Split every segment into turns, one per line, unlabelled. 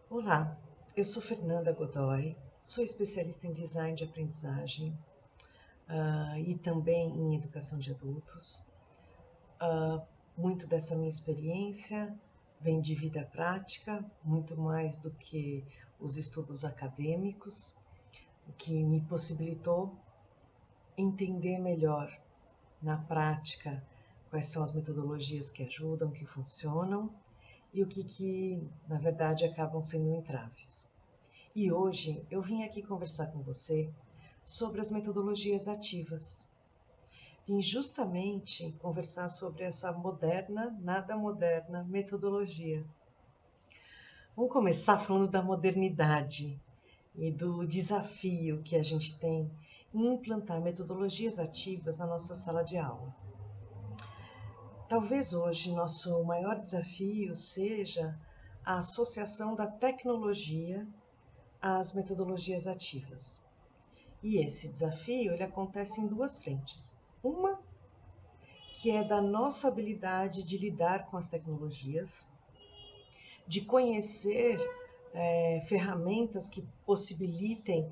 Olá, eu sou Fernanda Godoy, sou especialista em design de aprendizagem e também em educação de adultos. Ah, Muito dessa minha experiência vem de vida prática, muito mais do que os estudos acadêmicos, o que me possibilitou entender melhor na prática quais são as metodologias que ajudam, que funcionam e o que na verdade acabam sendo entraves. E hoje eu vim aqui conversar com você sobre as metodologias ativas. Vim justamente conversar sobre essa moderna, nada moderna metodologia. Vamos começar falando da modernidade e do desafio que a gente tem em implantar metodologias ativas na nossa sala de aula. Talvez hoje nosso maior desafio seja a associação da tecnologia às metodologias ativas. E esse desafio ele acontece em duas frentes. Uma que é da nossa habilidade de lidar com as tecnologias, de conhecer ferramentas que possibilitem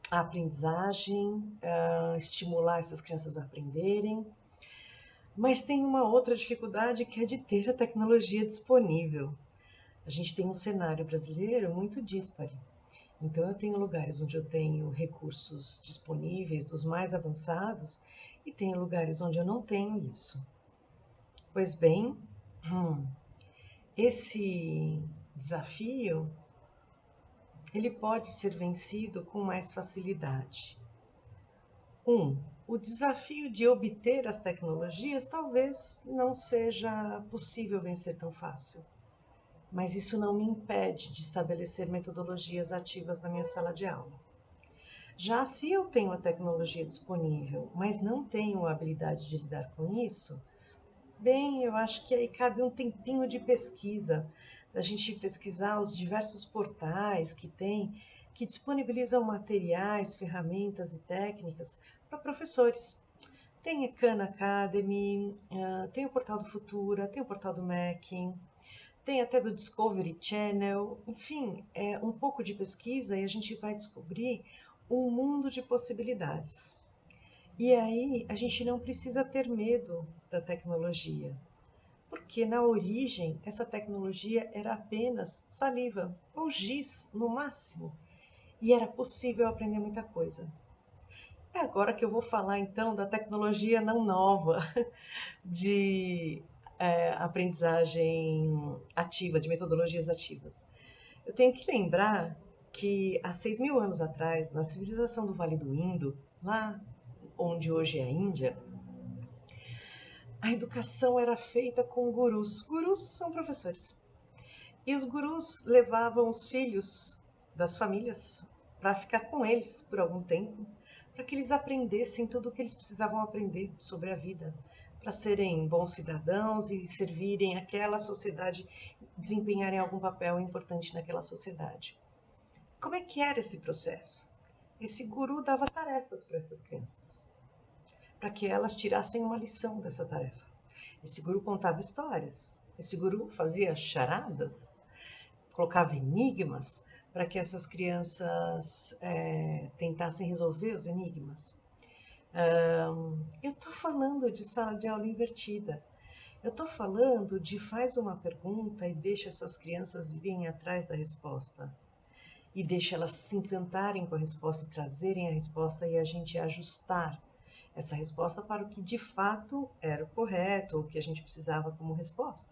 a aprendizagem, estimular essas crianças a aprenderem. Mas tem uma outra dificuldade que é de ter a tecnologia disponível. A gente tem um cenário brasileiro muito díspare. Então, eu tenho lugares onde eu tenho recursos disponíveis dos mais avançados e tenho lugares onde eu não tenho isso. Pois bem, esse desafio ele pode ser vencido com mais facilidade. O desafio de obter as tecnologias talvez não seja possível vencer tão fácil, mas isso não me impede de estabelecer metodologias ativas na minha sala de aula. Já se eu tenho a tecnologia disponível, mas não tenho a habilidade de lidar com isso, bem, eu acho que aí cabe um tempinho de pesquisa, da gente pesquisar os diversos portais que tem, que disponibilizam materiais, ferramentas e técnicas para professores. Tem a Khan Academy, tem o portal do Futura, tem o portal do Mac, tem até do Discovery Channel, enfim, é um pouco de pesquisa e a gente vai descobrir um mundo de possibilidades. E aí a gente não precisa ter medo da tecnologia, porque na origem essa tecnologia era apenas saliva ou giz no máximo, e era possível aprender muita coisa. É agora que eu vou falar então da tecnologia não nova de aprendizagem ativa, de metodologias ativas. Eu tenho que lembrar que há 6.000 anos atrás, na civilização do Vale do Indo, lá onde hoje é a Índia, a educação era feita com gurus. Gurus são professores. E os gurus levavam os filhos das famílias para ficar com eles por algum tempo, para que eles aprendessem tudo o que eles precisavam aprender sobre a vida, para serem bons cidadãos e servirem aquela sociedade, desempenharem algum papel importante naquela sociedade. Como é que era esse processo? Esse guru dava tarefas para essas crianças, para que elas tirassem uma lição dessa tarefa. Esse guru contava histórias, esse guru fazia charadas, colocava enigmas para que essas crianças tentassem resolver os enigmas. Eu estou falando de sala de aula invertida. Eu estou falando de faz uma pergunta e deixa essas crianças irem atrás da resposta. E deixa elas se encantarem com a resposta e trazerem a resposta e a gente ajustar essa resposta para o que de fato era o correto ou o que a gente precisava como resposta.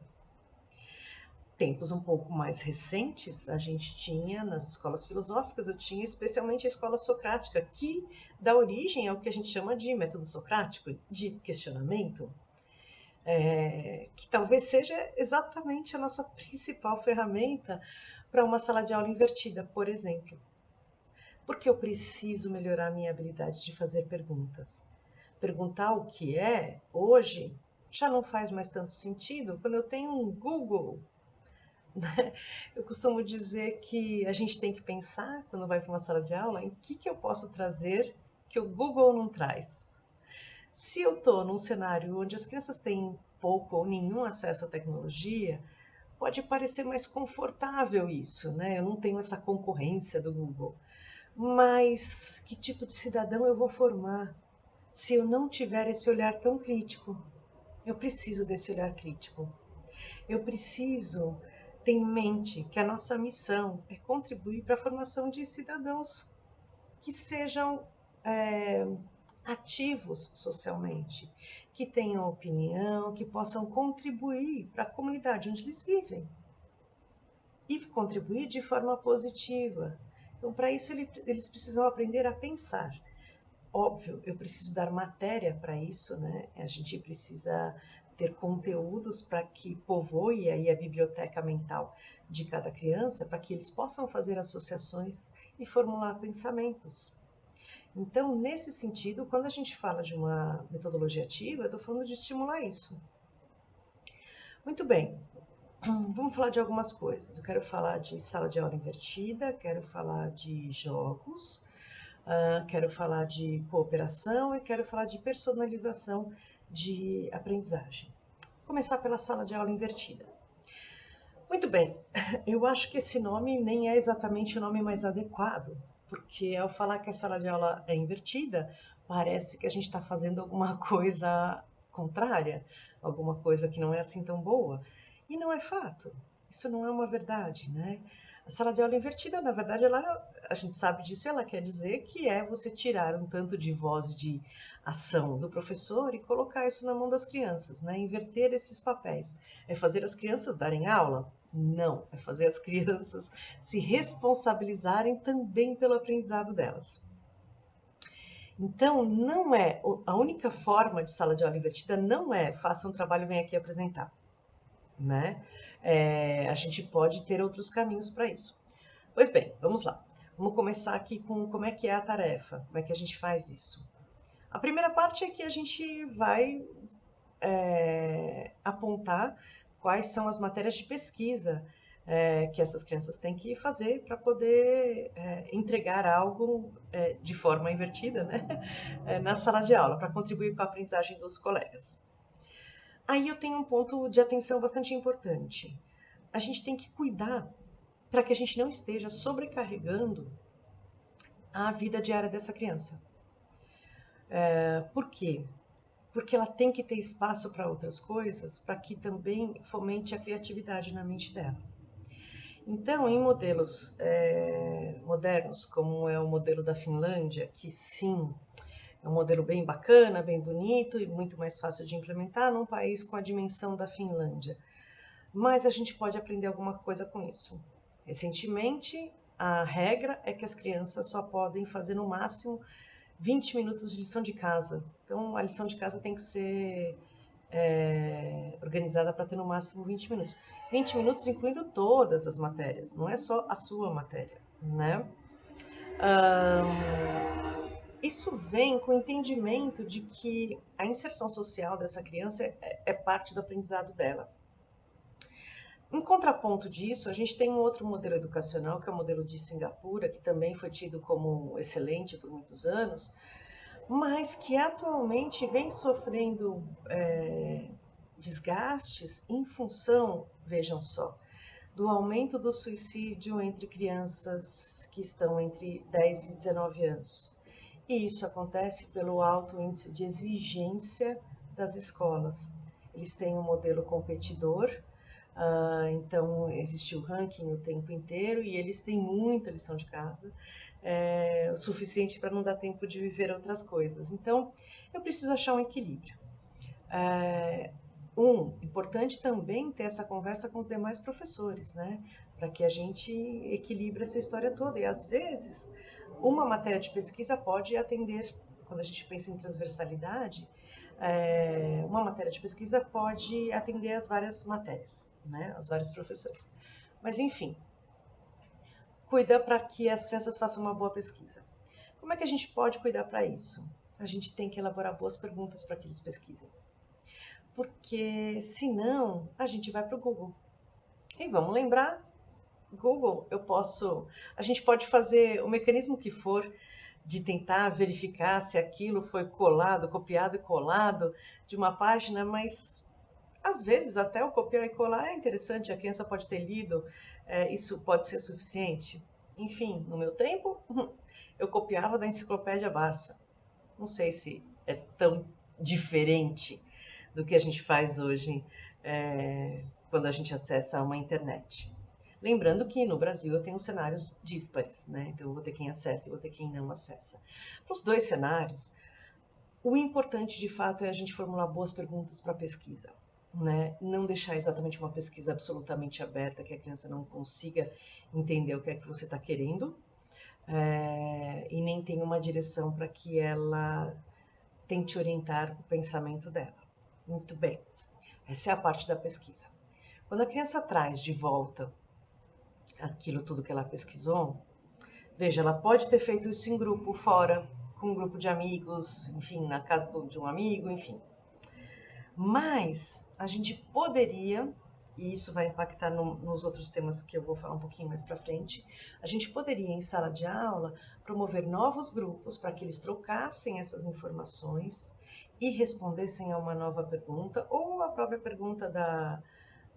Tempos um pouco mais recentes, a gente tinha nas escolas filosóficas, eu tinha especialmente a escola socrática, que dá origem ao que a gente chama de método socrático, de questionamento, que talvez seja exatamente a nossa principal ferramenta para uma sala de aula invertida, por exemplo. Porque eu preciso melhorar a minha habilidade de fazer perguntas. Perguntar o que é, hoje, já não faz mais tanto sentido quando eu tenho um Google. Eu costumo dizer que a gente tem que pensar, quando vai para uma sala de aula, em que eu posso trazer que o Google não traz. Se eu estou num cenário onde as crianças têm pouco ou nenhum acesso à tecnologia, pode parecer mais confortável isso, né? Eu não tenho essa concorrência do Google. Mas que tipo de cidadão eu vou formar se eu não tiver esse olhar tão crítico? Eu preciso desse olhar crítico. Eu preciso ter em mente que a nossa missão é contribuir para a formação de cidadãos que sejam ativos socialmente, que tenham opinião, que possam contribuir para a comunidade onde eles vivem e contribuir de forma positiva. Então, para isso, eles precisam aprender a pensar. Óbvio, eu preciso dar matéria para isso, né? A gente precisa ter conteúdos para que povoe aí a biblioteca mental de cada criança, para que eles possam fazer associações e formular pensamentos. Então, nesse sentido, quando a gente fala de uma metodologia ativa, eu estou falando de estimular isso. Muito bem, vamos falar de algumas coisas. Eu quero falar de sala de aula invertida, quero falar de jogos, quero falar de cooperação e quero falar de personalização de aprendizagem. Vou começar pela sala de aula invertida. Muito bem, eu acho que esse nome nem é exatamente o nome mais adequado, porque ao falar que a sala de aula é invertida, parece que a gente está fazendo alguma coisa contrária, alguma coisa que não é assim tão boa. E não é fato, isso não é uma verdade, né? A sala de aula invertida, na verdade, a gente sabe disso, ela quer dizer que é você tirar um tanto de voz de ação do professor e colocar isso na mão das crianças, né? Inverter esses papéis. É fazer as crianças darem aula? Não, é fazer as crianças se responsabilizarem também pelo aprendizado delas. Então, não é a única forma de sala de aula invertida, não é faça um trabalho e vem aqui apresentar, né? A gente pode ter outros caminhos para isso. Pois bem, vamos lá. Vamos começar aqui com como é que é a tarefa, como é que a gente faz isso. A primeira parte é que a gente vai apontar quais são as matérias de pesquisa que essas crianças têm que fazer para poder entregar algo de forma invertida, né? Na sala de aula, para contribuir com a aprendizagem dos colegas. Aí eu tenho um ponto de atenção bastante importante. A gente tem que cuidar para que a gente não esteja sobrecarregando a vida diária dessa criança. Por quê? Porque ela tem que ter espaço para outras coisas, para que também fomente a criatividade na mente dela. Então, em modelos modernos, como é o modelo da Finlândia, que sim, é um modelo bem bacana, bem bonito e muito mais fácil de implementar num país com a dimensão da Finlândia. Mas a gente pode aprender alguma coisa com isso. Recentemente, a regra é que as crianças só podem fazer no máximo 20 minutos de lição de casa. Então, a lição de casa tem que ser organizada para ter no máximo 20 minutos. 20 minutos incluindo todas as matérias, não é só a sua matéria, né? Isso vem com o entendimento de que a inserção social dessa criança é parte do aprendizado dela. Em contraponto disso, a gente tem um outro modelo educacional, que é o modelo de Singapura, que também foi tido como excelente por muitos anos, mas que atualmente vem sofrendo desgastes em função, vejam só, do aumento do suicídio entre crianças que estão entre 10 e 19 anos. E isso acontece pelo alto índice de exigência das escolas. Eles têm um modelo competidor, então existe o ranking o tempo inteiro e eles têm muita lição de casa, o suficiente para não dar tempo de viver outras coisas. Então, eu preciso achar um equilíbrio. Importante também ter essa conversa com os demais professores, né? Para que a gente equilibre essa história toda. E às vezes, uma matéria de pesquisa pode atender, quando a gente pensa em transversalidade, uma matéria de pesquisa pode atender as várias matérias, né? Os vários professores. Mas enfim, cuida para que as crianças façam uma boa pesquisa. Como é que a gente pode cuidar para isso? A gente tem que elaborar boas perguntas para que eles pesquisem. Porque senão a gente vai para o Google. E vamos lembrar, Google, a gente pode fazer o mecanismo que for de tentar verificar se aquilo foi copiado e colado de uma página, mas Às vezes, até o copiar e colar é interessante, a criança pode ter lido, isso pode ser suficiente. Enfim, no meu tempo, eu copiava da Enciclopédia Barça. Não sei se é tão diferente do que a gente faz hoje quando a gente acessa uma internet. Lembrando que no Brasil eu tenho cenários díspares, né? Então eu vou ter quem acessa e vou ter quem não acessa. Para os dois cenários, o importante de fato é a gente formular boas perguntas para a pesquisa. Né? Não deixar exatamente uma pesquisa absolutamente aberta, que a criança não consiga entender o que é que você está querendo, e nem tenha uma direção para que ela tente orientar o pensamento dela. Muito bem, essa é a parte da pesquisa. Quando a criança traz de volta aquilo tudo que ela pesquisou, veja, ela pode ter feito isso em grupo, fora, com um grupo de amigos, enfim, na casa de um amigo, enfim. Mas a gente poderia, e isso vai impactar nos outros temas que eu vou falar um pouquinho mais para frente, a gente poderia, em sala de aula, promover novos grupos para que eles trocassem essas informações e respondessem a uma nova pergunta, ou a própria pergunta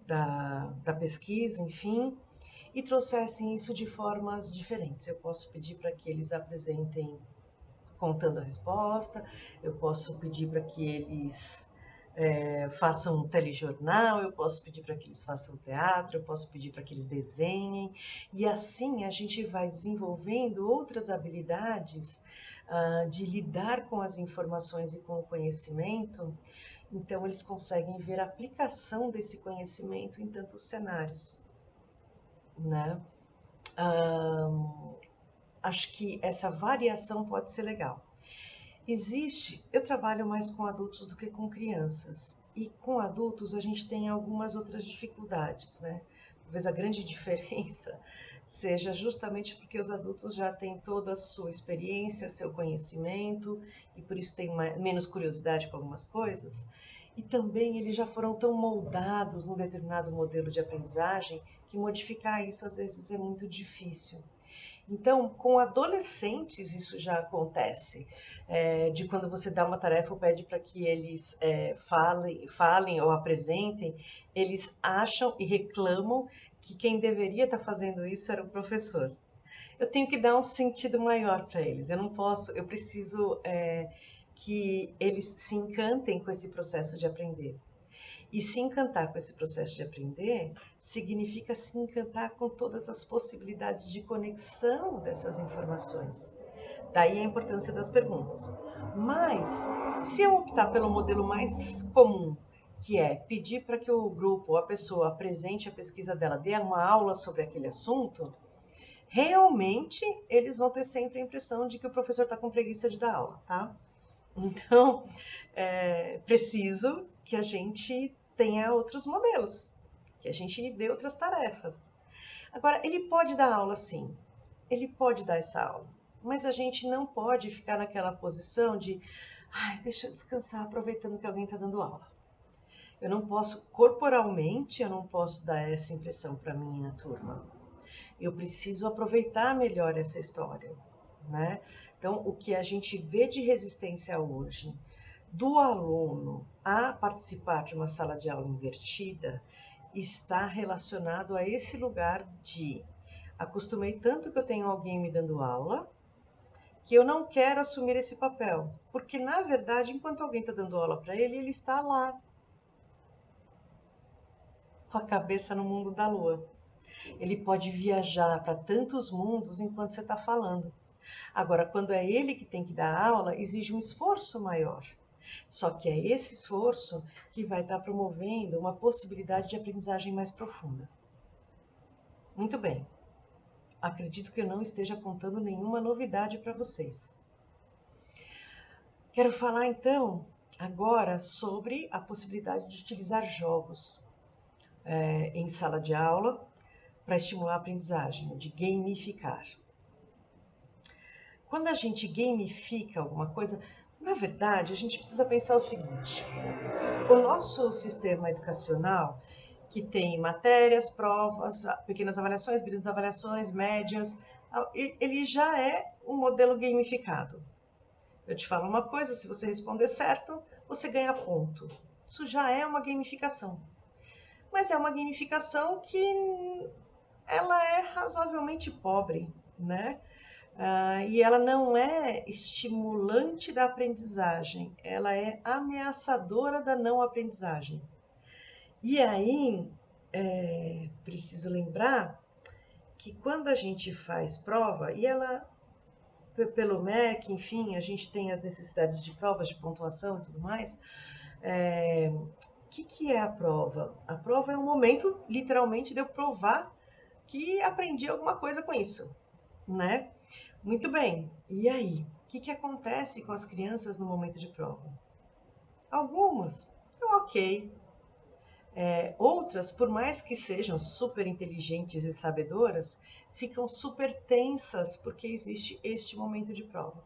da pesquisa, enfim, e trouxessem isso de formas diferentes. Eu posso pedir para que eles apresentem contando a resposta, eu posso pedir para que eles façam um telejornal, eu posso pedir para que eles façam teatro, eu posso pedir para que eles desenhem, e assim a gente vai desenvolvendo outras habilidades de lidar com as informações e com o conhecimento, então eles conseguem ver a aplicação desse conhecimento em tantos cenários, né? Acho que essa variação pode ser legal. Eu trabalho mais com adultos do que com crianças. E com adultos a gente tem algumas outras dificuldades, né? Talvez a grande diferença seja justamente porque os adultos já têm toda a sua experiência, seu conhecimento, e por isso têm menos curiosidade com algumas coisas. E também eles já foram tão moldados num determinado modelo de aprendizagem que modificar isso às vezes é muito difícil. Então, com adolescentes isso já acontece, de quando você dá uma tarefa ou pede para que eles falem ou apresentem, eles acham e reclamam que quem deveria estar fazendo isso era o professor. Eu tenho que dar um sentido maior para eles, eu preciso que eles se encantem com esse processo de aprender. E se encantar com esse processo de aprender significa se encantar com todas as possibilidades de conexão dessas informações. Daí a importância das perguntas. Mas, se eu optar pelo modelo mais comum, que é pedir para que o grupo ou a pessoa apresente a pesquisa dela, dê uma aula sobre aquele assunto, realmente eles vão ter sempre a impressão de que o professor está com preguiça de dar aula, tá? Então, preciso que a gente tenha outros modelos, que a gente dê outras tarefas. Agora, ele pode dar aula sim, ele pode dar essa aula, mas a gente não pode ficar naquela posição de deixa eu descansar aproveitando que alguém está dando aula. Eu não posso, corporalmente, eu não posso dar essa impressão para a minha turma. Eu preciso aproveitar melhor essa história, né? Então, o que a gente vê de resistência hoje do aluno a participar de uma sala de aula invertida está relacionado a esse lugar de acostumei tanto que eu tenho alguém me dando aula que eu não quero assumir esse papel, porque na verdade, enquanto alguém está dando aula para ele, ele está lá com a cabeça no mundo da lua. Ele pode viajar para tantos mundos enquanto você está falando. Agora, quando é ele que tem que dar aula, exige um esforço maior. Só que é esse esforço que vai estar promovendo uma possibilidade de aprendizagem mais profunda. Muito bem. Acredito que eu não esteja contando nenhuma novidade para vocês. Quero falar então agora sobre a possibilidade de utilizar jogos em sala de aula para estimular a aprendizagem, de gamificar. Quando a gente gamifica alguma coisa, na verdade, a gente precisa pensar o seguinte: o nosso sistema educacional, que tem matérias, provas, pequenas avaliações, grandes avaliações, médias, ele já é um modelo gamificado. Eu te falo uma coisa, se você responder certo, você ganha ponto. Isso já é uma gamificação. Mas é uma gamificação que ela é razoavelmente pobre, né? E ela não é estimulante da aprendizagem, ela é ameaçadora da não aprendizagem. E aí, preciso lembrar que quando a gente faz prova, e ela, pelo MEC, enfim, a gente tem as necessidades de provas de pontuação e tudo mais, o que é a prova? A prova é um momento, literalmente, de eu provar que aprendi alguma coisa com isso, né? Muito bem, e aí? O que acontece com as crianças no momento de prova? Algumas, ok. Outras, por mais que sejam super inteligentes e sabedoras, ficam super tensas porque existe este momento de prova.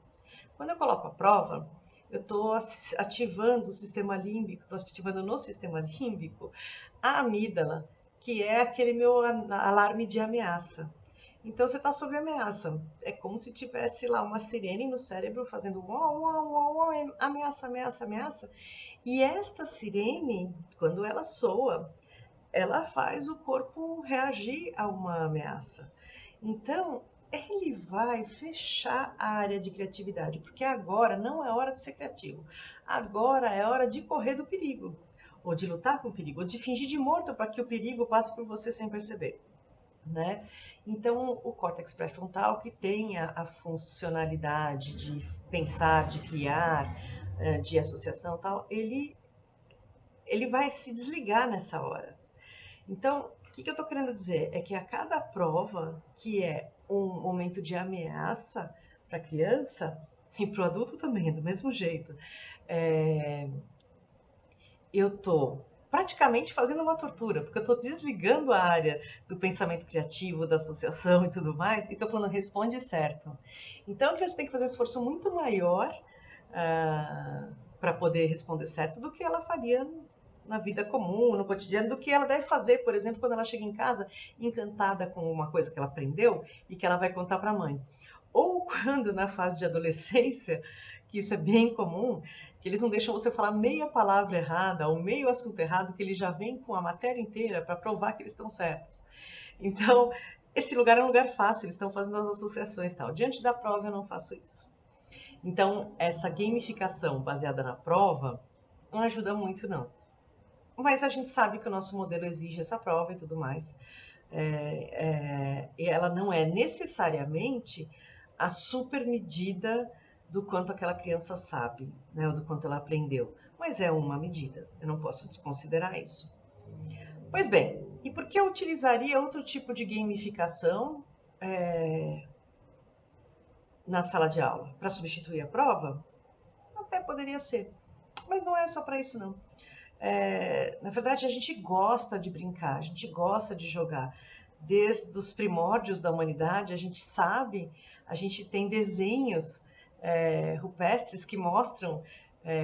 Quando eu coloco a prova, eu estou ativando o sistema límbico, estou ativando no sistema límbico a amígdala, que é aquele meu alarme de ameaça. Então você está sob ameaça. É como se tivesse lá uma sirene no cérebro fazendo uau, uau, uau, uau, ameaça, ameaça, ameaça. E esta sirene, quando ela soa, ela faz o corpo reagir a uma ameaça. Então, ele vai fechar a área de criatividade, porque agora não é hora de ser criativo. Agora é hora de correr do perigo, ou de lutar com o perigo, ou de fingir de morto para que o perigo passe por você sem perceber, né? Então, o córtex pré-frontal, que tem a funcionalidade de pensar, de criar, de associação e tal, ele vai se desligar nessa hora. Então, o que eu estou querendo dizer? É que a cada prova, que é um momento de ameaça para a criança, e para o adulto também, do mesmo jeito, eu estou praticamente fazendo uma tortura, porque eu estou desligando a área do pensamento criativo, da associação e tudo mais, e estou falando, responde certo. Então, a criança tem que fazer um esforço muito maior para poder responder certo do que ela faria na vida comum, no cotidiano, do que ela deve fazer, por exemplo, quando ela chega em casa encantada com uma coisa que ela aprendeu e que ela vai contar para a mãe. Ou quando, na fase de adolescência, que isso é bem comum, que eles não deixam você falar meia palavra errada ou meio assunto errado, que eles já vêm com a matéria inteira para provar que eles estão certos. Então, esse lugar é um lugar fácil, eles estão fazendo as associações e tal. Diante da prova, eu não faço isso. Então, essa gamificação baseada na prova não ajuda muito, não. Mas a gente sabe que o nosso modelo exige essa prova e tudo mais. E ela não é necessariamente a super medida do quanto aquela criança sabe, né, ou do quanto ela aprendeu. Mas é uma medida, eu não posso desconsiderar isso. Pois bem, e por que eu utilizaria outro tipo de gamificação na sala de aula? Para substituir a prova? Até poderia ser, mas não é só para isso não. Na verdade, a gente gosta de brincar, a gente gosta de jogar. Desde os primórdios da humanidade, a gente sabe, a gente tem desenhos rupestres que mostram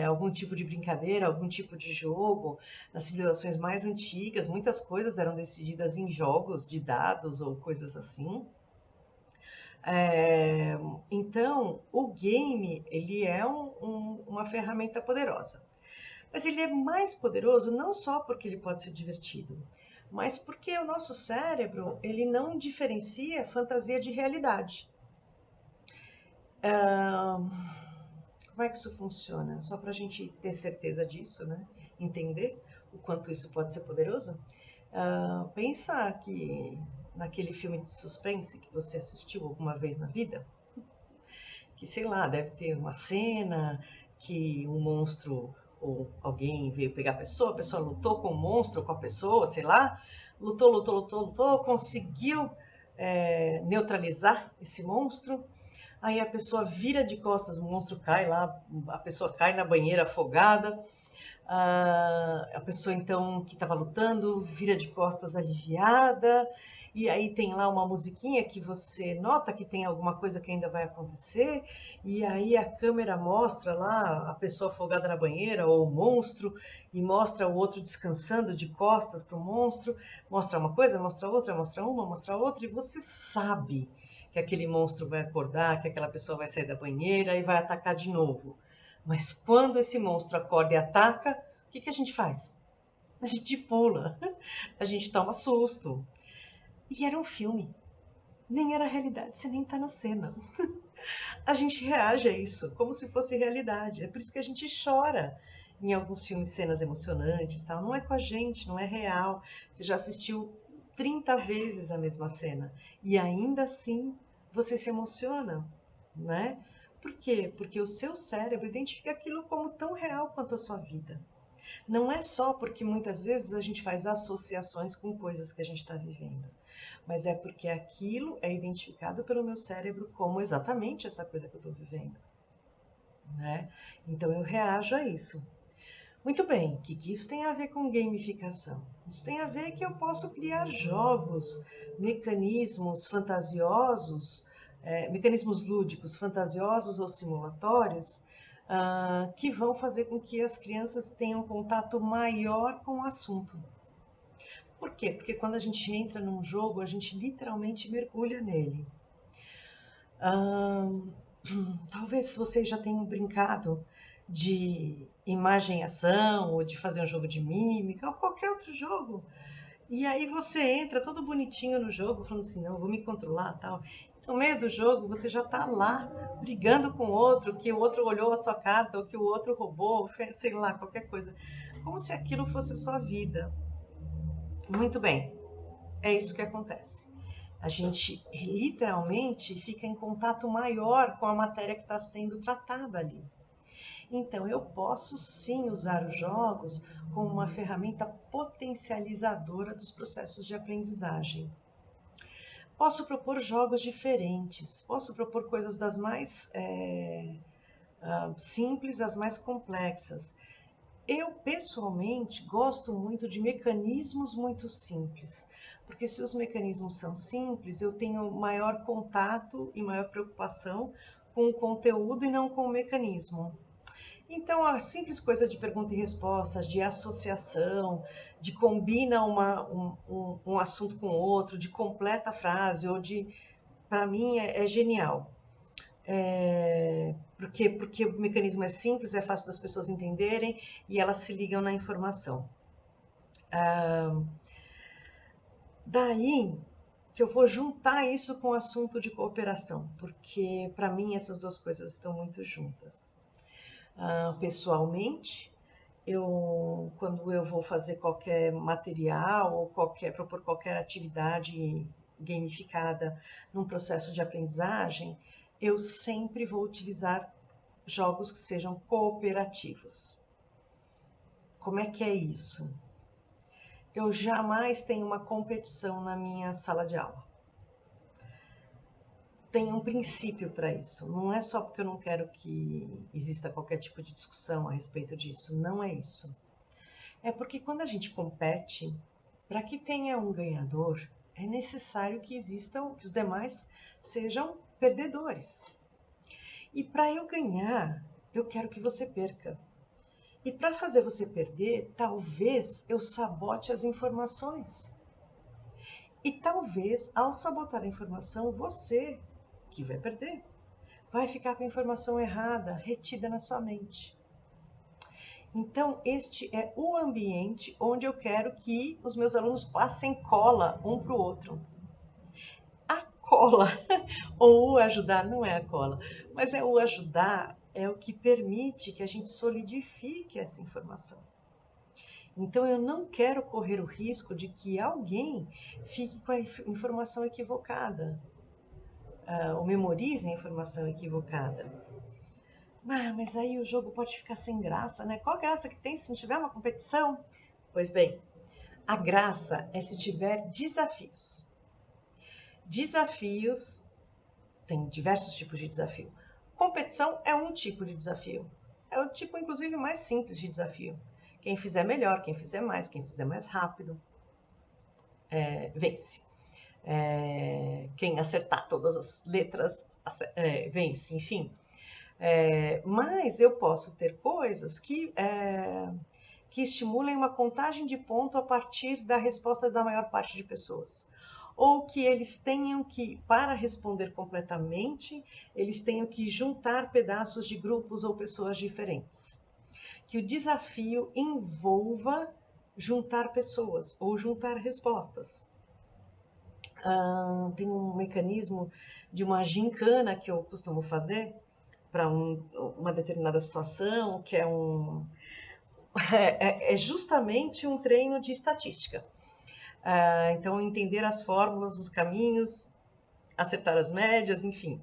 algum tipo de brincadeira, algum tipo de jogo. Nas civilizações mais antigas, muitas coisas eram decididas em jogos de dados ou coisas assim. Então, o game ele é uma ferramenta poderosa. Mas ele é mais poderoso não só porque ele pode ser divertido, mas porque o nosso cérebro ele não diferencia fantasia de realidade. Como é que isso funciona? Só para a gente ter certeza disso, né? Entender o quanto isso pode ser poderoso. Pensa que naquele filme de suspense que você assistiu alguma vez na vida, que sei lá, deve ter uma cena que um monstro ou alguém veio pegar a pessoa lutou com o monstro, com a pessoa, sei lá, lutou, conseguiu neutralizar esse monstro. Aí a pessoa vira de costas, o monstro cai lá, a pessoa cai na banheira afogada. A pessoa então que estava lutando vira de costas aliviada. E aí tem lá uma musiquinha que você nota que tem alguma coisa que ainda vai acontecer, e aí a câmera mostra lá a pessoa afogada na banheira, ou o monstro, e mostra o outro descansando de costas para o monstro, mostra uma coisa, mostra outra, mostra uma, mostra outra, e você sabe que aquele monstro vai acordar, que aquela pessoa vai sair da banheira e vai atacar de novo. Mas quando esse monstro acorda e ataca, que a gente faz? A gente pula, a gente toma susto. E era um filme, nem era realidade, você nem tá na cena. A gente reage a isso como se fosse realidade. É por isso que a gente chora em alguns filmes, cenas emocionantes, tal. Não é com a gente, não é real. Você já assistiu 30 vezes a mesma cena e ainda assim você se emociona, né? Por quê? Porque o seu cérebro identifica aquilo como tão real quanto a sua vida. Não é só porque muitas vezes a gente faz associações com coisas que a gente está vivendo, mas é porque aquilo é identificado pelo meu cérebro como exatamente essa coisa que eu estou vivendo, né? Então eu reajo a isso. Muito bem, o que isso tem a ver com gamificação? Isso tem a ver que eu posso criar jogos, mecanismos fantasiosos, mecanismos lúdicos fantasiosos ou simulatórios, que vão fazer com que as crianças tenham um contato maior com o assunto. Por quê? Porque quando a gente entra num jogo, a gente literalmente mergulha nele. Talvez vocês já tenham brincado de imagem e ação, ou de fazer um jogo de mímica, ou qualquer outro jogo. E aí você entra todo bonitinho no jogo, falando assim, não, vou me controlar, tal. No meio do jogo, você já está lá, brigando com o outro, que o outro olhou a sua carta, ou que o outro roubou, sei lá, qualquer coisa. Como se aquilo fosse a sua vida. Muito bem, é isso que acontece. A gente literalmente fica em contato maior com a matéria que está sendo tratada ali. Então, eu posso sim usar os jogos como uma ferramenta potencializadora dos processos de aprendizagem. Posso propor jogos diferentes, posso propor coisas das mais simples às mais complexas. Eu, pessoalmente, gosto muito de mecanismos muito simples, porque se os mecanismos são simples, eu tenho maior contato e maior preocupação com o conteúdo e não com o mecanismo. Então, a simples coisa de pergunta e respostas, de associação, de combina um assunto com outro, de completa a frase, ou de, para mim, é genial. Porque o mecanismo é simples, é fácil das pessoas entenderem e elas se ligam na informação. Daí que eu vou juntar isso com o assunto de cooperação, porque para mim essas duas coisas estão muito juntas. Pessoalmente, quando eu vou fazer qualquer material ou propor qualquer atividade gamificada num processo de aprendizagem, eu sempre vou utilizar jogos que sejam cooperativos. Como é que é isso? Eu jamais tenho uma competição na minha sala de aula. Tem um princípio para isso. Não é só porque eu não quero que exista qualquer tipo de discussão a respeito disso. Não é isso. É porque quando a gente compete, para que tenha um ganhador, é necessário que os demais sejam perdedores. E para eu ganhar, eu quero que você perca. E para fazer você perder, talvez eu sabote as informações. E talvez, ao sabotar a informação, você, que vai perder, vai ficar com a informação errada, retida na sua mente. Então, este é o ambiente onde eu quero que os meus alunos passem cola um para o outro. A cola, ou o ajudar, não é a cola, mas é o ajudar, é o que permite que a gente solidifique essa informação. Então, eu não quero correr o risco de que alguém fique com a informação equivocada, ou memorize a informação equivocada. Mas aí o jogo pode ficar sem graça, né? Qual graça que tem se não tiver uma competição? Pois bem, a graça é se tiver desafios. Desafios, tem diversos tipos de desafio. Competição é um tipo de desafio. É o tipo, inclusive, mais simples de desafio. Quem fizer melhor, quem fizer mais rápido, vence. Quem acertar todas as letras, vence, enfim. Mas eu posso ter coisas que estimulem uma contagem de ponto a partir da resposta da maior parte de pessoas. Ou que eles tenham que, para responder completamente, eles tenham que juntar pedaços de grupos ou pessoas diferentes. que o desafio envolva juntar pessoas ou juntar respostas. Tem um mecanismo de uma gincana que eu costumo fazer para uma determinada situação, que é justamente um treino de estatística. Então, entender as fórmulas, os caminhos, acertar as médias, enfim.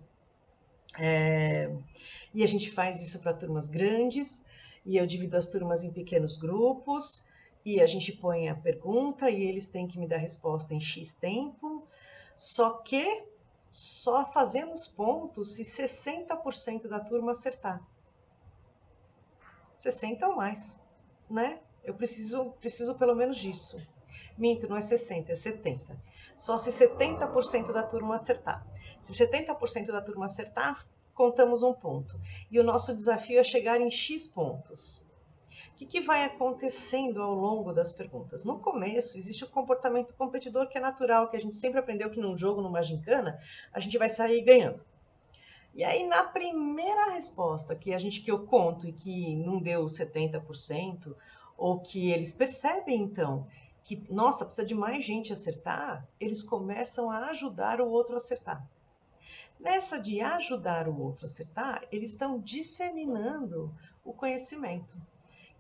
E a gente faz isso para turmas grandes, e eu divido as turmas em pequenos grupos, e a gente põe a pergunta, e eles têm que me dar resposta em X tempo, só que só fazemos pontos se 60% da turma acertar. 60 ou mais, né? Eu preciso pelo menos disso. Minto, não é 60, é 70. Só se 70% da turma acertar. Se 70% da turma acertar, contamos um ponto. E o nosso desafio é chegar em X pontos. O que vai acontecendo ao longo das perguntas? No começo, existe o comportamento competidor que é natural, que a gente sempre aprendeu que num jogo, numa gincana, a gente vai sair ganhando. E aí, na primeira resposta que eu conto e que não deu 70%, ou que eles percebem, então, que, nossa, precisa de mais gente acertar, eles começam a ajudar o outro a acertar. Nessa de ajudar o outro a acertar, eles estão disseminando o conhecimento,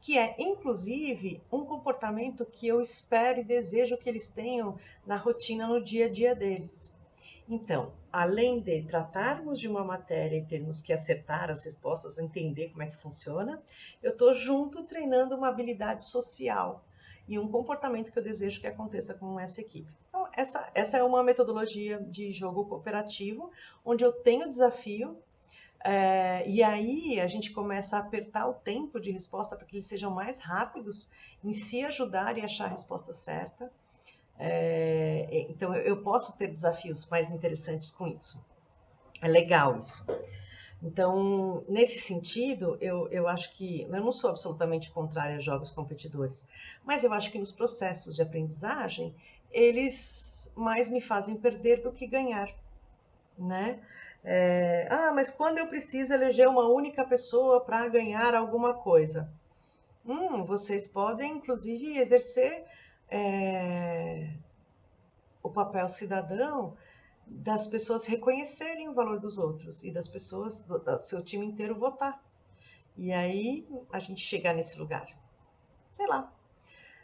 que é, inclusive, um comportamento que eu espero e desejo que eles tenham na rotina, no dia a dia deles. Então, além de tratarmos de uma matéria e termos que acertar as respostas, entender como é que funciona, eu estou junto treinando uma habilidade social e um comportamento que eu desejo que aconteça com essa equipe. Então, essa é uma metodologia de jogo cooperativo, onde eu tenho desafio, e aí a gente começa a apertar o tempo de resposta para que eles sejam mais rápidos em se ajudar e achar a resposta certa. Então eu posso ter desafios mais interessantes com isso. É legal isso. Então, nesse sentido, eu acho que... Eu não sou absolutamente contrária a jogos competidores, mas eu acho que nos processos de aprendizagem, eles mais me fazem perder do que ganhar, né? Mas quando eu preciso eleger uma única pessoa para ganhar alguma coisa? Vocês podem, inclusive, exercer o papel cidadão das pessoas reconhecerem o valor dos outros e das pessoas, do seu time inteiro votar. E aí a gente chegar nesse lugar. Sei lá.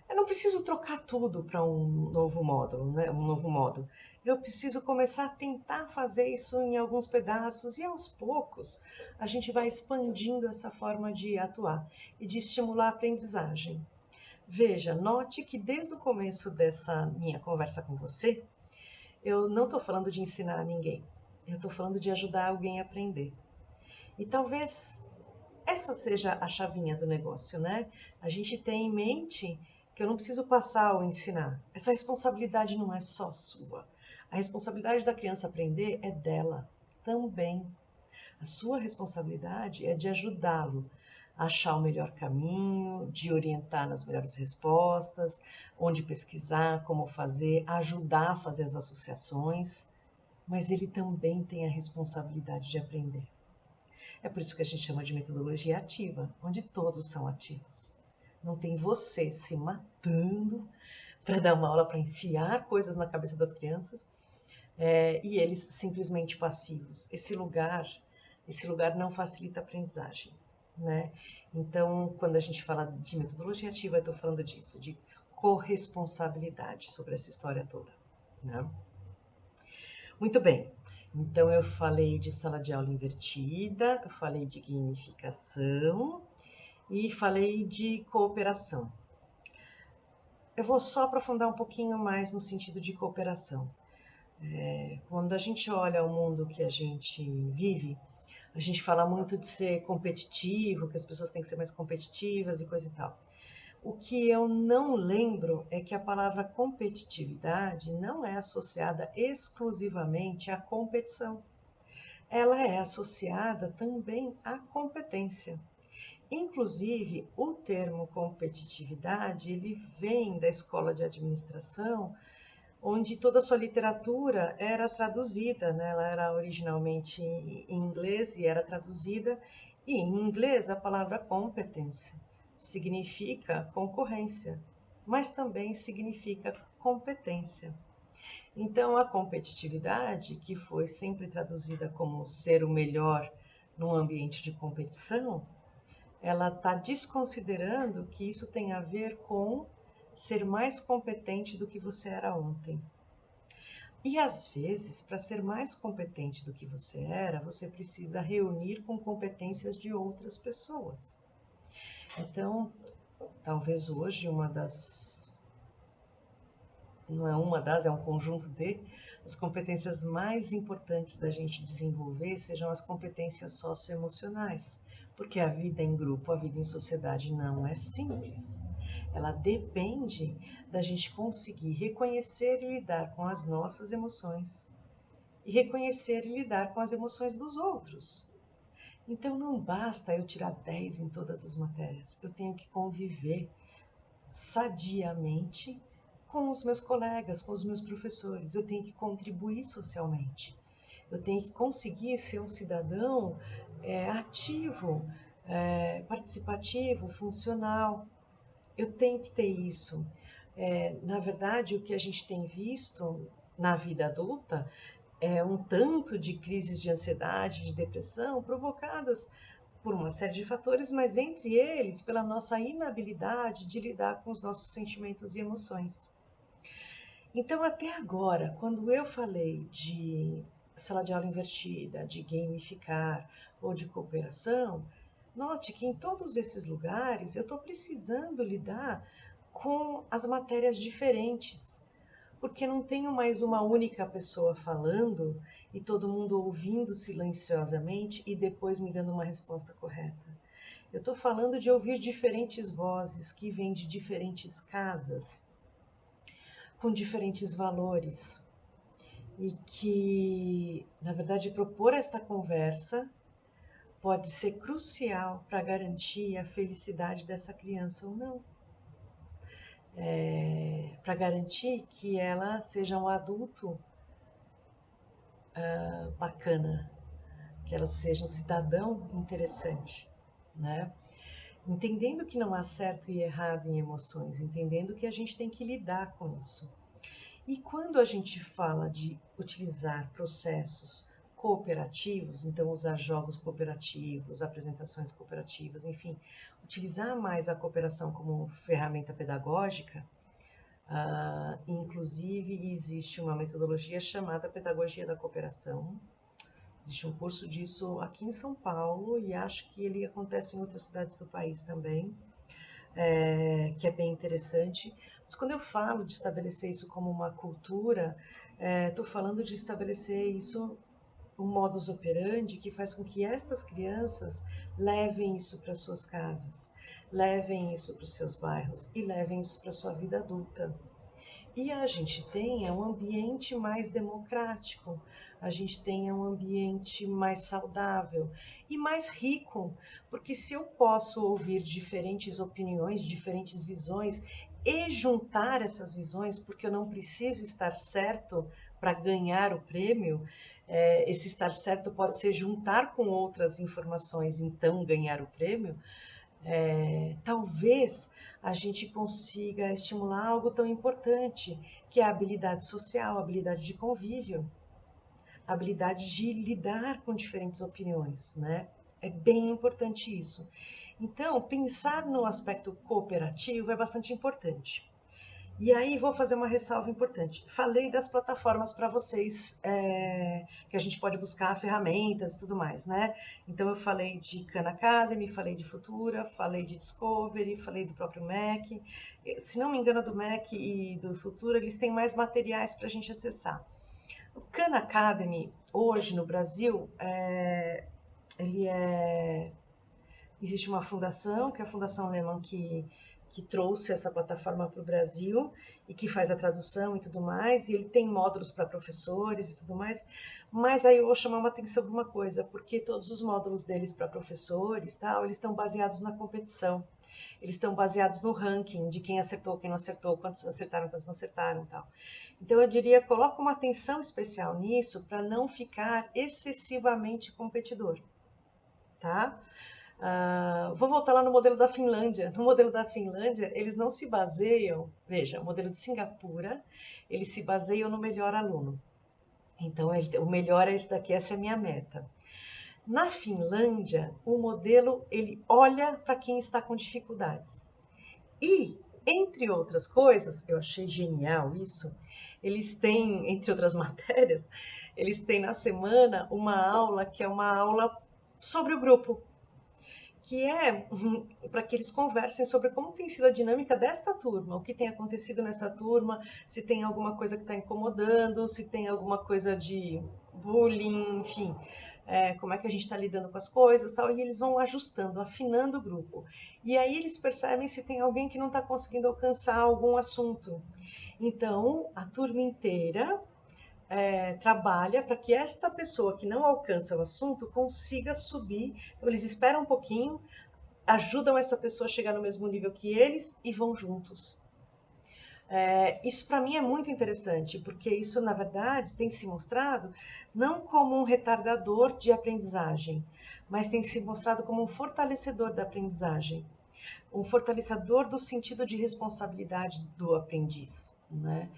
Eu não preciso trocar tudo para um novo módulo, né? Um novo modo. Eu preciso começar a tentar fazer isso em alguns pedaços e aos poucos a gente vai expandindo essa forma de atuar e de estimular a aprendizagem. Veja, note que desde o começo dessa minha conversa com você, eu não estou falando de ensinar ninguém, eu estou falando de ajudar alguém a aprender. E talvez essa seja a chavinha do negócio, né? A gente tem em mente que eu não preciso passar ou ensinar. Essa responsabilidade não é só sua. A responsabilidade da criança aprender é dela também. A sua responsabilidade é de ajudá-lo a achar o melhor caminho, de orientar nas melhores respostas, onde pesquisar, como fazer, ajudar a fazer as associações, mas ele também tem a responsabilidade de aprender. É por isso que a gente chama de metodologia ativa, onde todos são ativos. Não tem você se matando para dar uma aula, para enfiar coisas na cabeça das crianças, e eles simplesmente passivos. Esse lugar não facilita a aprendizagem, né? Então, quando a gente fala de metodologia ativa, eu estou falando disso, de corresponsabilidade sobre essa história toda, né? Muito bem. Então, eu falei de sala de aula invertida, eu falei de gamificação e falei de cooperação. Eu vou só aprofundar um pouquinho mais no sentido de cooperação. Quando a gente olha o mundo que a gente vive, a gente fala muito de ser competitivo, que as pessoas têm que ser mais competitivas e coisa e tal. O que eu não lembro é que a palavra competitividade não é associada exclusivamente à competição. Ela é associada também à competência. Inclusive, o termo competitividade, ele vem da escola de administração, onde toda a sua literatura era traduzida, né? Ela era originalmente em inglês e era traduzida, e em inglês a palavra competence significa concorrência, mas também significa competência. Então, a competitividade, que foi sempre traduzida como ser o melhor num ambiente de competição, ela está desconsiderando que isso tem a ver com ser mais competente do que você era ontem. E às vezes, para ser mais competente do que você era, você precisa reunir com competências de outras pessoas. Então, talvez hoje não é uma das, é um conjunto de, as competências mais importantes da gente desenvolver sejam as competências socioemocionais, porque a vida em grupo, a vida em sociedade não é simples. Ela depende da gente conseguir reconhecer e lidar com as nossas emoções e reconhecer e lidar com as emoções dos outros. Então não basta eu tirar 10 em todas as matérias, eu tenho que conviver sadiamente com os meus colegas, com os meus professores, eu tenho que contribuir socialmente, eu tenho que conseguir ser um cidadão ativo, participativo, funcional. Eu tenho que ter isso. Na verdade, o que a gente tem visto na vida adulta é um tanto de crises de ansiedade, de depressão, provocadas por uma série de fatores, mas entre eles pela nossa inabilidade de lidar com os nossos sentimentos e emoções. Então, até agora, quando eu falei de sala de aula invertida, de gamificar ou de cooperação, note que em todos esses lugares eu estou precisando lidar com as matérias diferentes, porque não tenho mais uma única pessoa falando e todo mundo ouvindo silenciosamente e depois me dando uma resposta correta. Eu estou falando de ouvir diferentes vozes que vêm de diferentes casas, com diferentes valores, e que, na verdade, propor esta conversa pode ser crucial para garantir a felicidade dessa criança ou não. Para garantir que ela seja um adulto bacana, que ela seja um cidadão interessante, né? Entendendo que não há certo e errado em emoções, entendendo que a gente tem que lidar com isso. E quando a gente fala de utilizar processos cooperativos, então usar jogos cooperativos, apresentações cooperativas, enfim, utilizar mais a cooperação como ferramenta pedagógica, inclusive existe uma metodologia chamada Pedagogia da Cooperação. Existe um curso disso aqui em São Paulo e acho que ele acontece em outras cidades do país também, que é bem interessante. Mas quando eu falo de estabelecer isso como uma cultura, estou falando de estabelecer isso, um modus operandi que faz com que estas crianças levem isso para suas casas, levem isso para os seus bairros e levem isso para a sua vida adulta. E a gente tenha um ambiente mais democrático, a gente tenha um ambiente mais saudável e mais rico, porque se eu posso ouvir diferentes opiniões, diferentes visões e juntar essas visões, porque eu não preciso estar certo para ganhar o prêmio, esse estar certo pode ser juntar com outras informações, então ganhar o prêmio. Talvez a gente consiga estimular algo tão importante, que é a habilidade social, a habilidade de convívio, a habilidade de lidar com diferentes opiniões, né? É bem importante isso. Então, pensar no aspecto cooperativo é bastante importante. E aí vou fazer uma ressalva importante. Falei das plataformas para vocês, que a gente pode buscar ferramentas e tudo mais, né? Então eu falei de Khan Academy, falei de Futura, falei de Discovery, falei do próprio Mac. Se não me engano, do Mac e do Futura, eles têm mais materiais para a gente acessar. O Khan Academy, hoje no Brasil, existe uma fundação, que é a Fundação Lehman, que trouxe essa plataforma para o Brasil e que faz a tradução e tudo mais, e ele tem módulos para professores e tudo mais, mas aí eu vou chamar uma atenção para uma coisa, porque todos os módulos deles para professores, eles estão baseados na competição, eles estão baseados no ranking de quem acertou, quem não acertou, quantos acertaram, quantos não acertaram, tal. Então eu diria, coloca uma atenção especial nisso para não ficar excessivamente competidor, tá? Vou voltar lá no modelo da Finlândia. No modelo da Finlândia, eles não se baseiam, veja, o modelo de Singapura, eles se baseiam no melhor aluno. Então, o melhor é esse daqui, essa é a minha meta. Na Finlândia, o modelo, ele olha para quem está com dificuldades. E, entre outras coisas, eu achei genial isso, eles têm, entre outras matérias, eles têm na semana uma aula que é uma aula sobre o grupo, que é para que eles conversem sobre como tem sido a dinâmica desta turma, o que tem acontecido nessa turma, se tem alguma coisa que está incomodando, se tem alguma coisa de bullying, enfim, como é que a gente está lidando com as coisas, tal, e eles vão ajustando, afinando o grupo. E aí eles percebem se tem alguém que não está conseguindo alcançar algum assunto. Então, a turma inteira trabalha para que esta pessoa que não alcança o assunto consiga subir. Então, eles esperam um pouquinho, ajudam essa pessoa a chegar no mesmo nível que eles e vão juntos. Isso para mim é muito interessante, porque isso, na verdade, tem se mostrado não como um retardador de aprendizagem, mas tem se mostrado como um fortalecedor da aprendizagem, um fortalecedor do sentido de responsabilidade do aprendiz, né?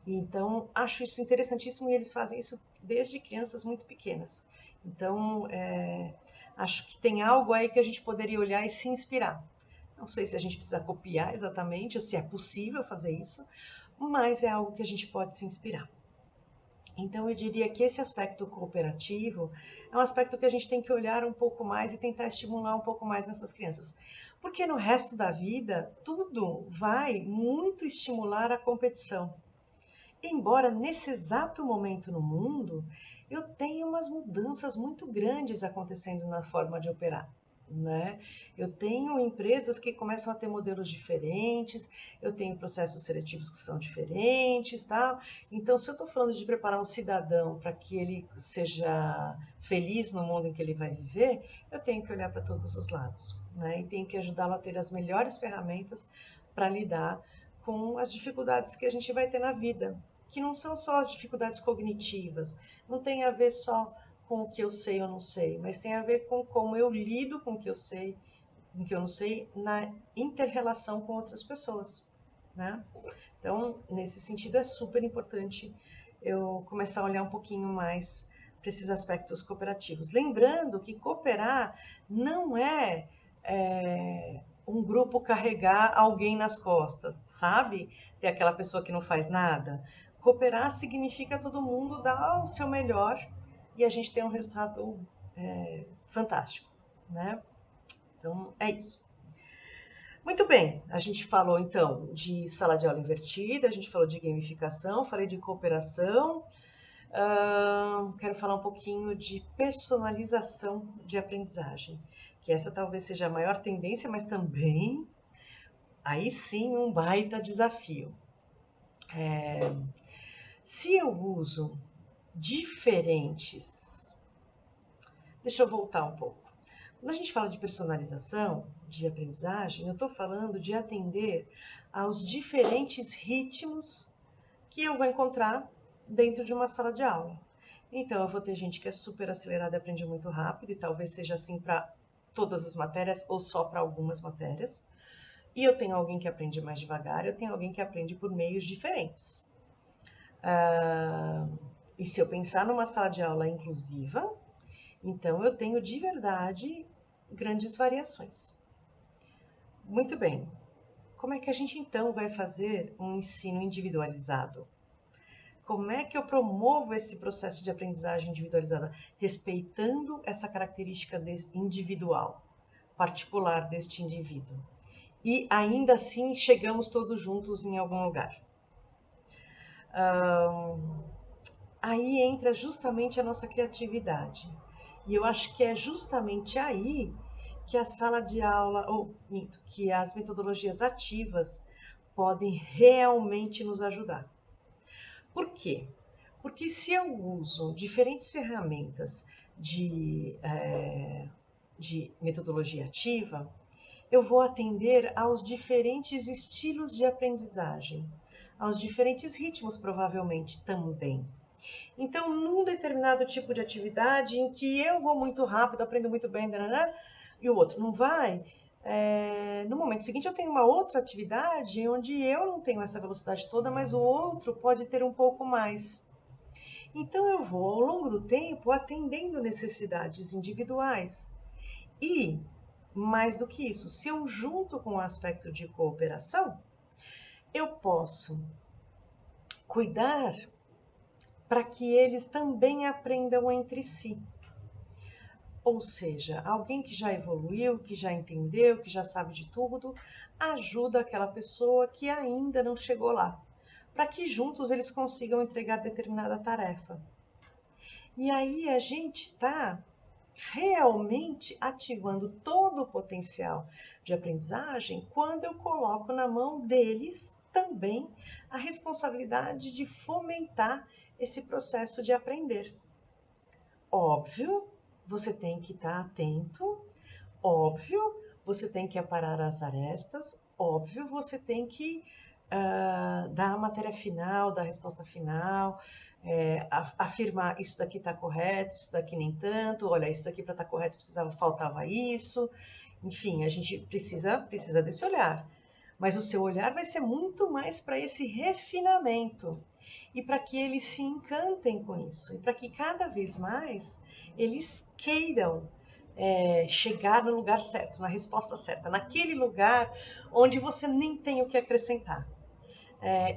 Então, acho isso interessantíssimo e eles fazem isso desde crianças muito pequenas. Então, acho que tem algo aí que a gente poderia olhar e se inspirar. Não sei se a gente precisa copiar exatamente, ou se é possível fazer isso, mas é algo que a gente pode se inspirar. Então, eu diria que esse aspecto cooperativo é um aspecto que a gente tem que olhar um pouco mais e tentar estimular um pouco mais nessas crianças. Porque no resto da vida, tudo vai muito estimular a competição. Embora nesse exato momento no mundo, eu tenha umas mudanças muito grandes acontecendo na forma de operar, né? Eu tenho empresas que começam a ter modelos diferentes, eu tenho processos seletivos que são diferentes, tá? Então, se eu estou falando de preparar um cidadão para que ele seja feliz no mundo em que ele vai viver, eu tenho que olhar para todos os lados, né? E tenho que ajudá-lo a ter as melhores ferramentas para lidar com as dificuldades que a gente vai ter na vida, que não são só as dificuldades cognitivas, não tem a ver só com o que eu sei ou não sei, mas tem a ver com como eu lido com o que eu sei, com o que eu não sei, na inter-relação com outras pessoas, né? Então, nesse sentido, é super importante eu começar a olhar um pouquinho mais para esses aspectos cooperativos. Lembrando que cooperar não é um grupo carregar alguém nas costas, sabe? Ter aquela pessoa que não faz nada. Cooperar significa todo mundo dar o seu melhor e a gente ter um resultado fantástico, né? Então, é isso. Muito bem, a gente falou então de sala de aula invertida, a gente falou de gamificação, falei de cooperação, quero falar um pouquinho de personalização de aprendizagem, que essa talvez seja a maior tendência, mas também, aí sim, um baita desafio. Se eu uso diferentes... Deixa eu voltar um pouco. Quando a gente fala de personalização de aprendizagem, eu estou falando de atender aos diferentes ritmos que eu vou encontrar dentro de uma sala de aula. Então, eu vou ter gente que é super acelerada e aprende muito rápido, e talvez seja assim para todas as matérias ou só para algumas matérias. E eu tenho alguém que aprende mais devagar, eu tenho alguém que aprende por meios diferentes. E se eu pensar numa sala de aula inclusiva, então eu tenho de verdade grandes variações. Muito bem. Como é que a gente então vai fazer um ensino individualizado? Como é que eu promovo esse processo de aprendizagem individualizada? Respeitando essa característica individual, particular deste indivíduo. E ainda assim chegamos todos juntos em algum lugar. Aí entra justamente a nossa criatividade. E eu acho que é justamente aí que a sala de aula, ou que as metodologias ativas podem realmente nos ajudar. Por quê? Porque se eu uso diferentes ferramentas de metodologia ativa, eu vou atender aos diferentes estilos de aprendizagem, aos diferentes ritmos, provavelmente, também. Então, num determinado tipo de atividade em que eu vou muito rápido, aprendo muito bem, e o outro não vai, no momento seguinte eu tenho uma outra atividade onde eu não tenho essa velocidade toda, mas o outro pode ter um pouco mais. Então eu vou, ao longo do tempo, atendendo necessidades individuais. E, mais do que isso, se eu junto com o aspecto de cooperação, eu posso cuidar para que eles também aprendam entre si. Ou seja, alguém que já evoluiu, que já entendeu, que já sabe de tudo, ajuda aquela pessoa que ainda não chegou lá, para que juntos eles consigam entregar determinada tarefa. E aí a gente está realmente ativando todo o potencial de aprendizagem quando eu coloco na mão deles também a responsabilidade de fomentar esse processo de aprender. Óbvio, você tem que estar atento, óbvio, você tem que aparar as arestas, óbvio, você tem que dar a matéria final, dar a resposta final, afirmar isso daqui está correto, isso daqui nem tanto, olha, isso daqui para estar correto faltava isso. Enfim, a gente precisa desse olhar. Mas o seu olhar vai ser muito mais para esse refinamento e para que eles se encantem com isso e para que cada vez mais eles queiram chegar no lugar certo, na resposta certa, naquele lugar onde você nem tem o que acrescentar.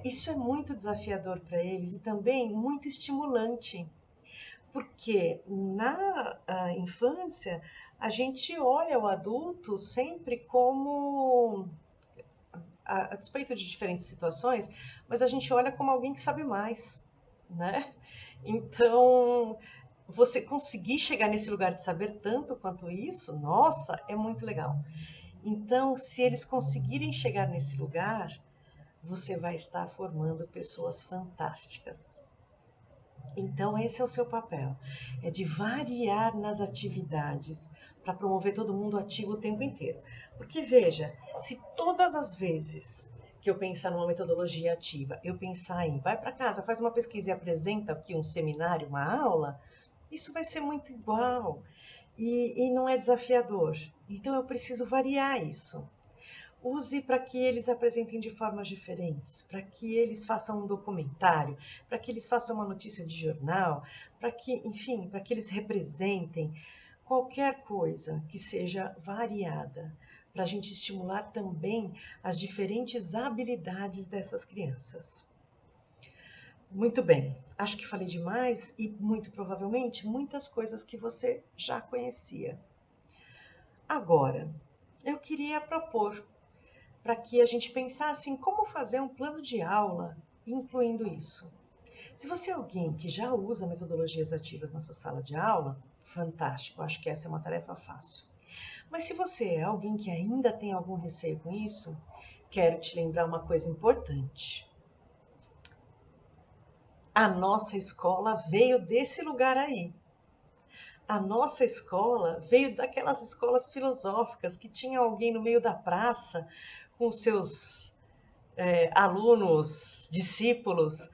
Isso é muito desafiador para eles e também muito estimulante, porque na infância a gente olha o adulto sempre como, a despeito de diferentes situações, mas a gente olha como alguém que sabe mais, né? Então, você conseguir chegar nesse lugar de saber tanto quanto isso, nossa, é muito legal. Então, se eles conseguirem chegar nesse lugar, você vai estar formando pessoas fantásticas. Então, esse é o seu papel, é de variar nas atividades para promover todo mundo ativo o tempo inteiro. Porque, veja, se todas as vezes que eu pensar numa metodologia ativa, eu pensar em vai para casa, faz uma pesquisa e apresenta aqui um seminário, uma aula, isso vai ser muito igual e não é desafiador. Então, eu preciso variar isso. Use para que eles apresentem de formas diferentes, para que eles façam um documentário, para que eles façam uma notícia de jornal, para que, enfim, para que eles representem qualquer coisa que seja variada, para a gente estimular também as diferentes habilidades dessas crianças. Muito bem, acho que falei demais e muito provavelmente muitas coisas que você já conhecia. Agora, eu queria propor para que a gente pensasse em como fazer um plano de aula incluindo isso. Se você é alguém que já usa metodologias ativas na sua sala de aula, fantástico, acho que essa é uma tarefa fácil. Mas se você é alguém que ainda tem algum receio com isso, quero te lembrar uma coisa importante. A nossa escola veio desse lugar aí. A nossa escola veio daquelas escolas filosóficas que tinha alguém no meio da praça com seus alunos, discípulos,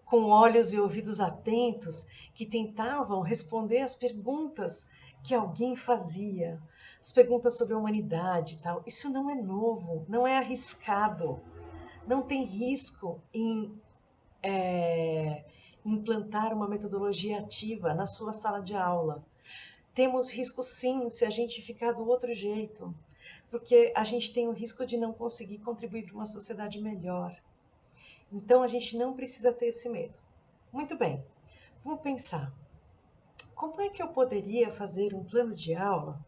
com olhos e ouvidos atentos, que tentavam responder às perguntas que alguém fazia, as perguntas sobre a humanidade e tal. Isso não é novo, não é arriscado, não tem risco em implantar uma metodologia ativa na sua sala de aula. Temos risco sim se a gente ficar do outro jeito, porque a gente tem o risco de não conseguir contribuir para uma sociedade melhor. Então a gente não precisa ter esse medo. Muito bem, vamos pensar. Como é que eu poderia fazer um plano de aula?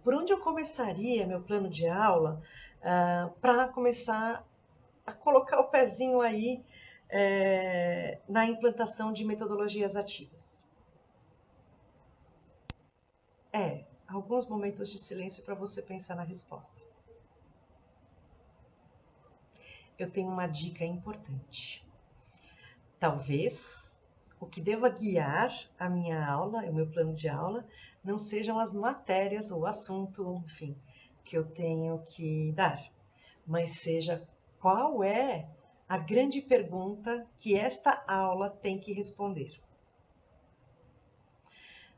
Por onde eu começaria meu plano de aula para começar a colocar o pezinho aí na implantação de metodologias ativas? Alguns momentos de silêncio para você pensar na resposta. Eu tenho uma dica importante. Talvez o que deva guiar a minha aula, o meu plano de aula, não sejam as matérias ou o assunto, enfim, que eu tenho que dar, mas seja qual é a grande pergunta que esta aula tem que responder.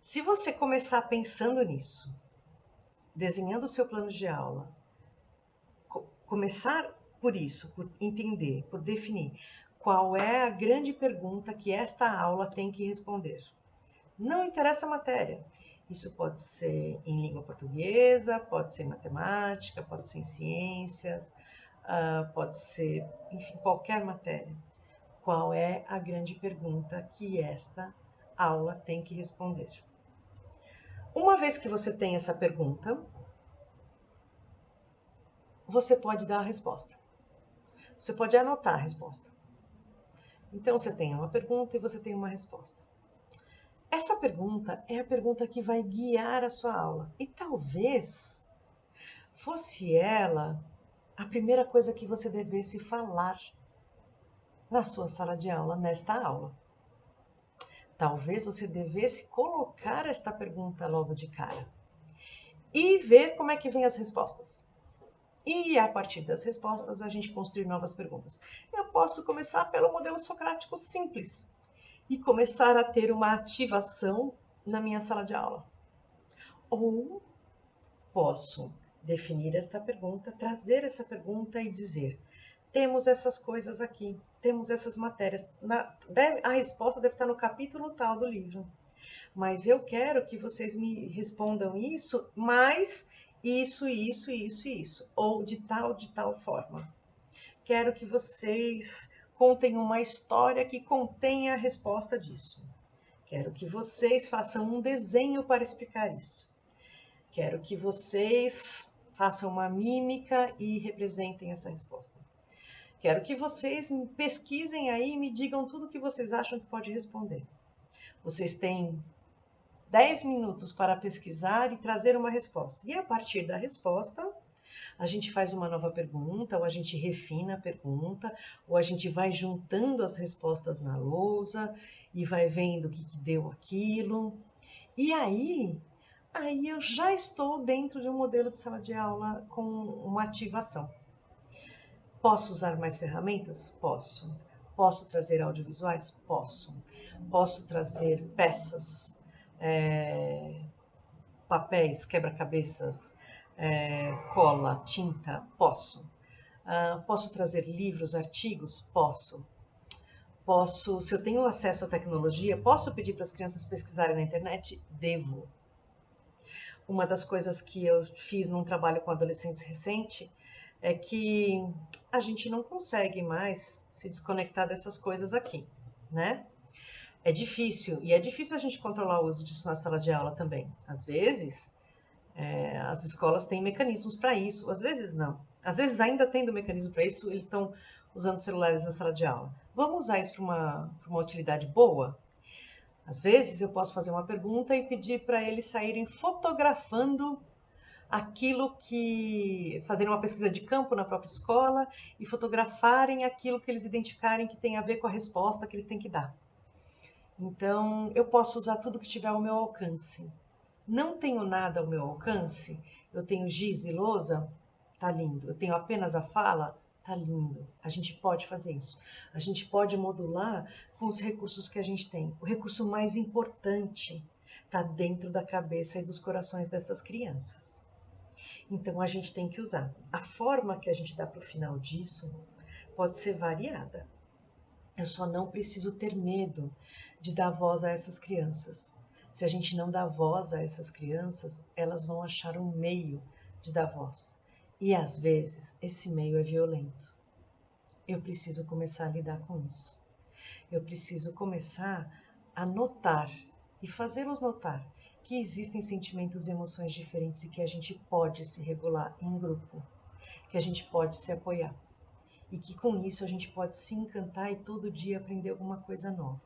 Se você começar pensando nisso, desenhando o seu plano de aula, começar por isso, por entender, por definir qual é a grande pergunta que esta aula tem que responder. Não interessa a matéria. Isso pode ser em língua portuguesa, pode ser em matemática, pode ser em ciências, pode ser, enfim, qualquer matéria. Qual é a grande pergunta que esta aula tem que responder? Uma vez que você tem essa pergunta, você pode dar a resposta. Você pode anotar a resposta. Então, você tem uma pergunta e você tem uma resposta. Essa pergunta é a pergunta que vai guiar a sua aula. E talvez fosse ela a primeira coisa que você devesse falar na sua sala de aula, nesta aula. Talvez você devesse colocar esta pergunta logo de cara e ver como é que vem as respostas. E a partir das respostas a gente construir novas perguntas. Eu posso começar pelo modelo socrático simples e começar a ter uma ativação na minha sala de aula. Ou posso definir esta pergunta, trazer essa pergunta e dizer: temos essas coisas aqui, temos essas matérias. A resposta deve estar no capítulo tal do livro. Mas eu quero que vocês me respondam isso, mas isso, isso, isso e isso. Ou de tal forma. Quero que vocês contem uma história que contenha a resposta disso. Quero que vocês façam um desenho para explicar isso. Quero que vocês façam uma mímica e representem essa resposta. Quero que vocês pesquisem aí e me digam tudo o que vocês acham que pode responder. Vocês têm 10 minutos para pesquisar e trazer uma resposta. E a partir da resposta, a gente faz uma nova pergunta, ou a gente refina a pergunta, ou a gente vai juntando as respostas na lousa e vai vendo o que deu aquilo. E aí eu já estou dentro de um modelo de sala de aula com uma ativação. Posso usar mais ferramentas? Posso. Posso trazer audiovisuais? Posso. Posso trazer peças, papéis, quebra-cabeças, cola, tinta? Posso. Posso trazer livros, artigos? Posso. Posso, se eu tenho acesso à tecnologia, posso pedir para as crianças pesquisarem na internet? Devo. Uma das coisas que eu fiz num trabalho com adolescentes recente é que a gente não consegue mais se desconectar dessas coisas aqui, né? É difícil, e é difícil a gente controlar o uso disso na sala de aula também. Às vezes, as escolas têm mecanismos para isso, às vezes não. Às vezes, ainda tendo mecanismo para isso, eles estão usando celulares na sala de aula. Vamos usar isso para uma utilidade boa? Às vezes, eu posso fazer uma pergunta e pedir para eles saírem fotografando aquilo fazerem uma pesquisa de campo na própria escola e fotografarem aquilo que eles identificarem que tem a ver com a resposta que eles têm que dar. Então, eu posso usar tudo que tiver ao meu alcance. Não tenho nada ao meu alcance, eu tenho giz e lousa, tá lindo. Eu tenho apenas a fala, tá lindo. A gente pode fazer isso. A gente pode modular com os recursos que a gente tem. O recurso mais importante está dentro da cabeça e dos corações dessas crianças. Então, a gente tem que usar. A forma que a gente dá para o final disso pode ser variada. Eu só não preciso ter medo de dar voz a essas crianças. Se a gente não dá voz a essas crianças, elas vão achar um meio de dar voz. E, às vezes, esse meio é violento. Eu preciso começar a lidar com isso. Eu preciso começar a notar e fazê-los notar que existem sentimentos e emoções diferentes e que a gente pode se regular em grupo, que a gente pode se apoiar e que com isso a gente pode se encantar e todo dia aprender alguma coisa nova.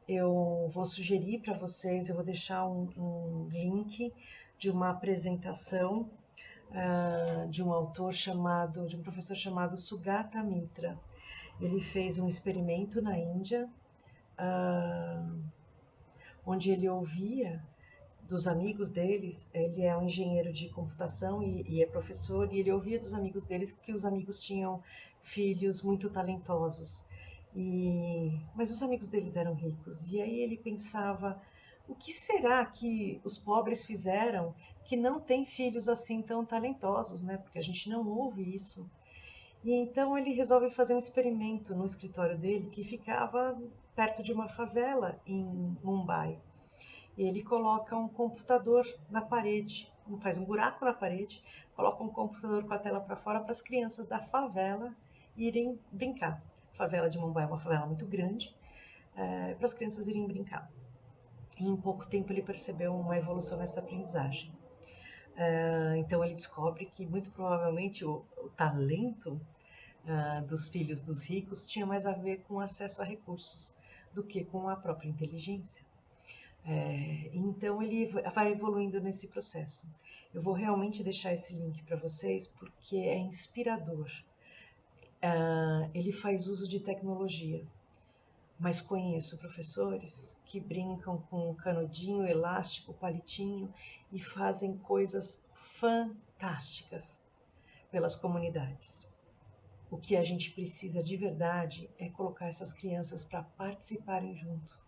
Eu vou sugerir para vocês, eu vou deixar um link de uma apresentação de um professor chamado Sugata Mitra. Ele fez um experimento na Índia, onde ele ouvia dos amigos deles, ele é um engenheiro de computação e é professor, e ele ouvia dos amigos deles que os amigos tinham filhos muito talentosos, mas os amigos deles eram ricos, e aí ele pensava, O que será que os pobres fizeram que não têm filhos assim tão talentosos, né? Porque a gente não ouve isso. E então ele resolve fazer um experimento no escritório dele que ficava perto de uma favela em Mumbai. Ele coloca um computador na parede, faz um buraco na parede, coloca um computador com a tela para fora para as crianças da favela irem brincar. A favela de Mumbai é uma favela muito grande, para as crianças irem brincar. E em pouco tempo ele percebeu uma evolução nessa aprendizagem. Então ele descobre que muito provavelmente o talento dos filhos dos ricos tinha mais a ver com acesso a recursos do que com a própria inteligência. Então ele vai evoluindo nesse processo. Eu vou realmente deixar esse link para vocês porque é inspirador. Ele faz uso de tecnologia, mas conheço professores que brincam com canudinho, elástico, palitinho e fazem coisas fantásticas pelas comunidades. O que a gente precisa de verdade é colocar essas crianças para participarem junto.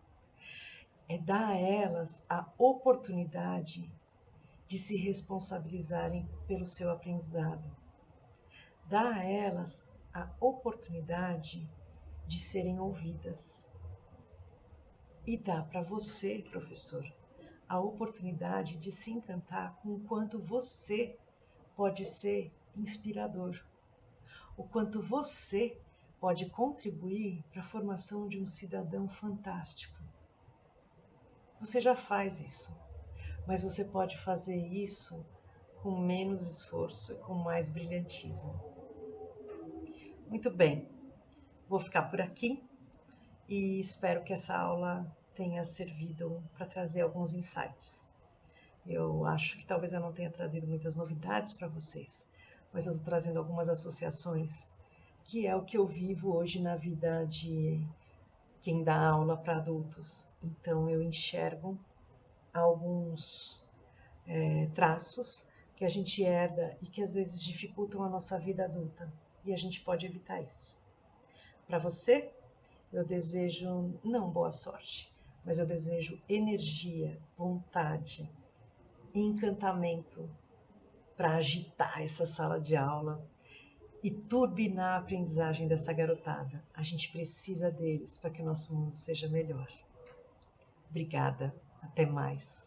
É dar a elas a oportunidade de se responsabilizarem pelo seu aprendizado. Dar a elas a oportunidade de serem ouvidas. E dá para você, professor, a oportunidade de se encantar com o quanto você pode ser inspirador, o quanto você pode contribuir para a formação de um cidadão fantástico. Você já faz isso, mas você pode fazer isso com menos esforço e com mais brilhantismo. Muito bem, vou ficar por aqui e espero que essa aula tenha servido para trazer alguns insights. Eu acho que talvez eu não tenha trazido muitas novidades para vocês, mas eu estou trazendo algumas associações, que é o que eu vivo hoje na vida de quem dá aula para adultos. Então eu enxergo alguns traços que a gente herda e que às vezes dificultam a nossa vida adulta. E a gente pode evitar isso. Para você, eu desejo não boa sorte, mas eu desejo energia, vontade, encantamento para agitar essa sala de aula e turbinar a aprendizagem dessa garotada. A gente precisa deles para que o nosso mundo seja melhor. Obrigada, até mais.